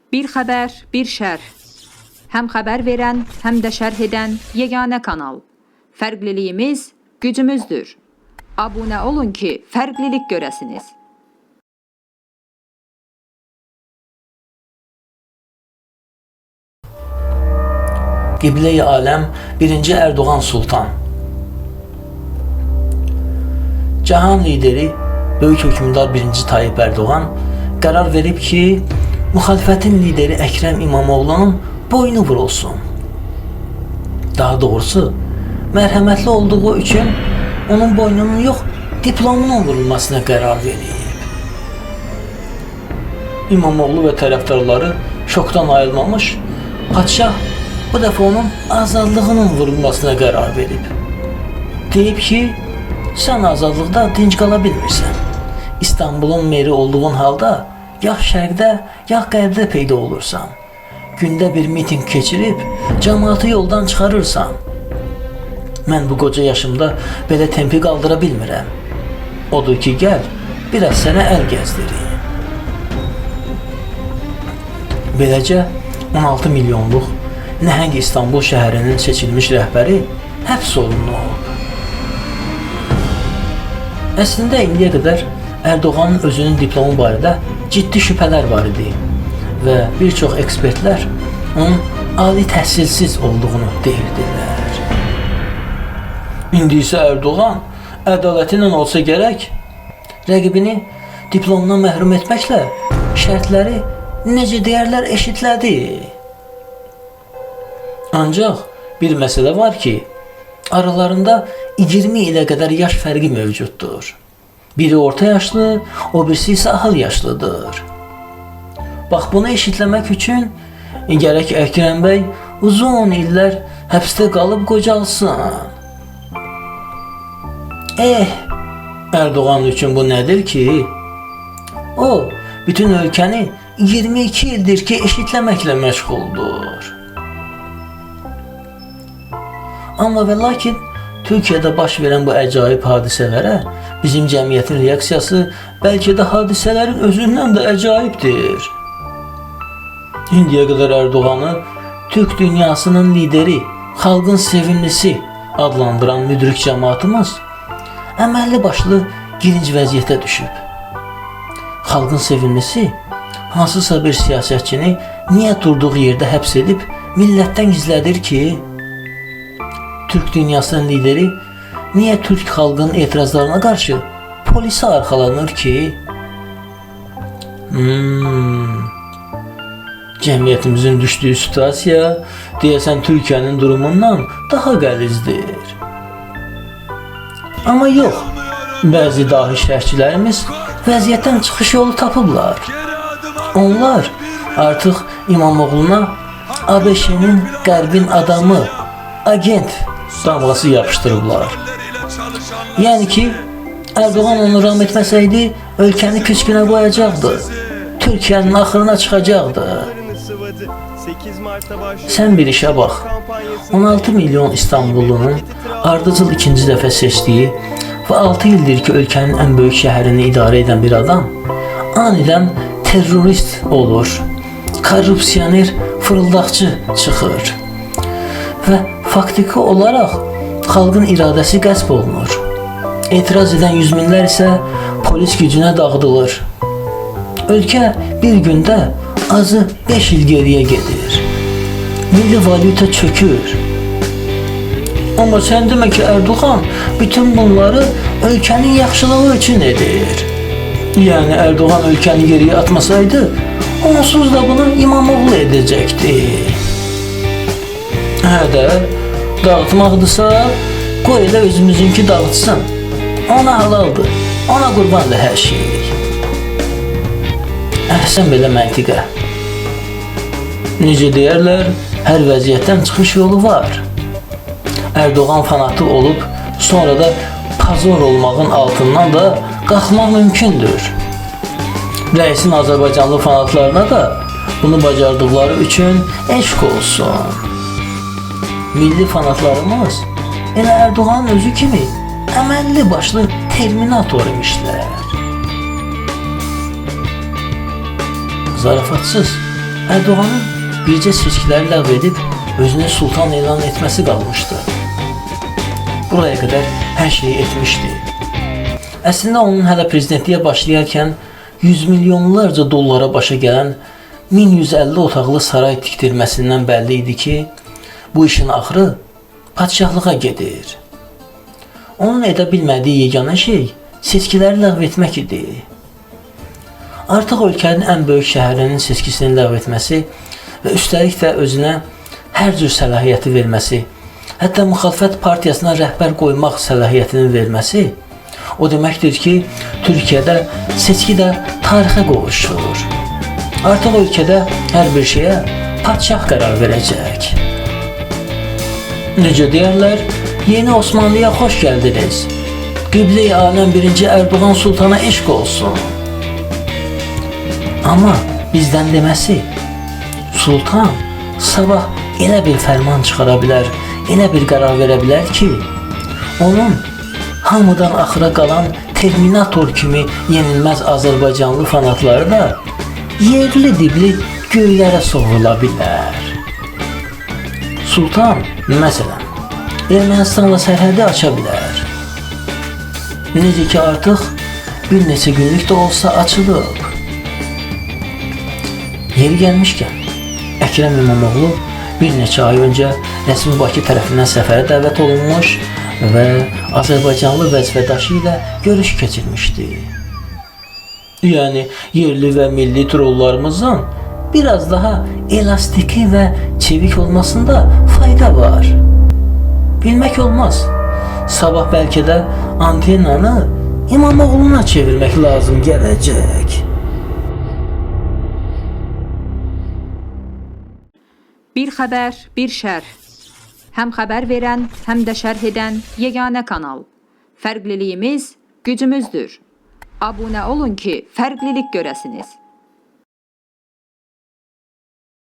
Bir xəbər, bir şərh. Həm xəbər verən, həm də şərh edən yeganə kanal. Fərqliliyimiz gücümüzdür. Abunə olun ki, fərqlilik görəsiniz. Qiblə-i aləm 1. Erdoğan Sultan. Cahan lideri, böyük hökmdar 1. Tayyip Erdoğan qərar verib ki, müxalifətin lideri Əkrəm İmamoğlu'nun boynu vurulsun. Daha doğrusu, mərhəmətli olduğu üçün onun boynunun yox, diplomunun vurulmasına qərar verib. İmamoğlu və tərəfdarları şokdan ayılmamış, padşah bu dəfə onun azadlığının vurulmasına qərar verib. Deyib ki, sən azadlıqda dinc qala bilmirsən. İstanbul'un meri olduğun halda ya şərqdə, ya qərbdə peyda olursan. Gündə bir miting keçirib, cəmaatı yoldan çıxarırsan. Mən bu qoca yaşımda belə tempi qaldıra bilmirəm. Odur ki, gəl, biraz sənə əl gəzdirim. Beləcə, 16 milyonluq nəhəng İstanbul şəhərinin seçilmiş rəhbəri həbs olunub. Əslində, indiyə qədər Erdoğan'ın özünün diplomu barədə ciddi şübhələr var idi və bir çox ekspertlər onun ali təhsilsiz olduğunu deyirdilər. İndi isə Erdoğan ədaləti ilə olsa gərək, rəqibini diplomdan məhrum etməklə şərtləri necə deyərlər eşitlədi. Ancaq bir məsələ var ki, aralarında 20 ilə qədər yaş fərqi mövcuddur. Biri orta yaşlı, o birisi isə ahıl yaşlıdır. Bax, bunu eşitləmək üçün gərək Əkrəm bəy uzun illər həbsdə qalıb qocalsın. Erdoğan üçün bu nədir ki? O, bütün ölkəni 22 ildir ki, eşitləməklə məşğuldur. Amma və lakin Türkiyədə baş verən bu əcaib hadisələrə bizim cəmiyyətin reaksiyası bəlkə də hadisələrin özündən də əcaibdir. İndiyə qədər Erdoğan'ı Türk dünyasının lideri, xalqın sevimlisi adlandıran müdrik cəmaatımız əməlli başlı girinc vəziyyətə düşüb. Xalqın sevimlisi hansısa bir siyasətçini niyə durduğu yerdə həbs edib millətdən gizlədir ki, Türk dünyasının lideri niyə Türk xalqının etirazlarına qarşı polisə arxalanır ki? Cəmiyyətimizin düşdüyü situasiya deyəsən Türkiyənin durumundan daha qəlizdir. Amma yox, bəzi dahi şərhçilərimiz vəziyyətdən çıxış yolu tapıblar. Onlar artıq İmamoğlu'na ABŞ-nin qərbin adamı, agent damğası yapışdırıblar. Yəni ki, Erdoğan onu ram etməsəydi, ölkəni küskünə qoyacaqdı. Türkiyənin axırına çıxacaqdı. Sən bir işə bax. 16 milyon İstanbullunun ardıcıl ikinci dəfə seçdiyi və 6 ildir ki, ölkənin ən böyük şəhərini idarə edən bir adam anidən terrorist olur, korrupsioner, fırıldaqçı çıxır və faktiki olaraq xalqın iradəsi qəsb olunur. Etiraz edən yüz minlər isə polis gücünə dağıdılır. Ölkə bir gündə azı 5 il geriyə gedir. Milli valyuta çökür. Amma sən demə ki, Erdoğan bütün bunları ölkənin yaxşılığı üçün edir. Yəni Erdoğan ölkəni geriyə atmasaydı, onsuz da bunu İmamoğlu edəcəkdi. Dağıtmaqdırsa, qoy elə özümüzünki dağıtsın. Ona halaldır, ona qurbandır hər şey. Əhsən belə məntiqə. Necə deyərlər, hər vəziyyətdən çıxış yolu var. Erdoğan fanatı olub, sonra da pazor olmağın altından da qalxmaq mümkündür. Rəisin Azərbaycanlı fanatlarına da bunu bacardıqları üçün eşq olsun. Milli fanatlarımız elə Erdoğan'ın özü kimi əməlli başlı terminator imişlər. Zarafatsız, Erdoğanın bircə seçkiləri ləğv edib özünü sultan elan etməsi qalmışdı. Buraya qədər hər şeyi etmişdi. Əslində onun hələ prezidentliyə başlayarkən 100 milyonlarca dollara başa gələn 1150 otaqlı saray tikdirməsindən bəlli idi ki, bu işin axırı padişahlığa gedir. Onun edə bilmədiyi yeganə şey seçkiləri ləğv etmək idi. Artıq ölkənin ən böyük şəhərinin seçkisini ləğv etməsi və üstəlik də özünə hər cür səlahiyyəti verməsi, hətta müxalifət partiyasına rəhbər qoymaq səlahiyyətini verməsi o deməkdir ki, Türkiyədə seçki də tarixə qovuşur. Artıq ölkədə hər bir şeyə padişah qərar verəcək. Necə deyərlər, yeni Osmanlıya xoş gəldiniz. Qiblə-i aləm 1. Erdoğan Sultana eşq olsun. Amma bizdən deməsi, Sultan sabah elə bir fərman çıxara bilər, elə bir qərar verə bilər ki, onun hamıdan axıra qalan Terminator kimi yenilməz Azərbaycanlı fanatları da yerli dibli göylərə sovrula bilər. Sultan, məsələn, Ermənistanla sərhədi aça bilər. Necə ki artıq bir neçə günlük də olsa açılıb. Yeri gəlmişkən, Əkrəm İmamoğlu bir neçə ay öncə rəsmi Bakı tərəfindən səfərə dəvət olunmuş və Azərbaycanlı vəzifədaşı ilə görüş keçirmişdi. Yəni, yerli və milli trollarımızın biraz daha elastiki və çevik olmasında fayda var. Bilmək olmaz, sabah bəlkə də antenanı İmamoğlu'na çevirmək lazım gələcək. Bir xəbər, bir şərh. Həm xəbər verən, həm də şərh edən yeganə kanal. Fərqliliyimiz gücümüzdür. Abunə olun ki, fərqlilik görəsiniz.